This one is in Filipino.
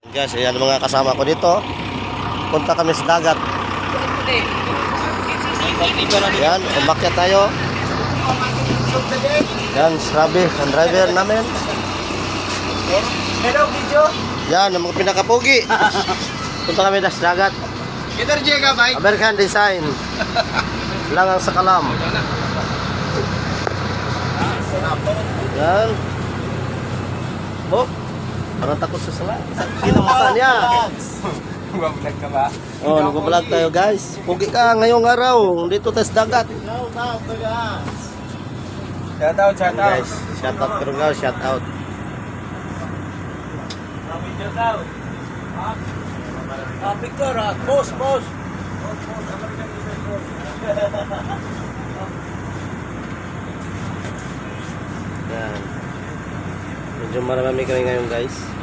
Guys, ayan mga kasama ko dito. Punta kami sa dagat. Ayan, umakyat tayo. Ayan, sabi ang driver namin. Hello, video. Yan, ang mga pinakapugi. Punta kami sa dagat. Kitar Jega, bye. American design. Langang sa kalam. Yan. Oh, parang takot sa sala. Sino mata niya? Nagbablog ka ba? Oh, nagbablog tayo guys. Pugi ka ngayong araw. Dito tayo sa dagat. Shout out, shout out. Guys, shout out pero nga, shout out. Victor, boss, boss. Yan. Medyo marami kami ngayon guys.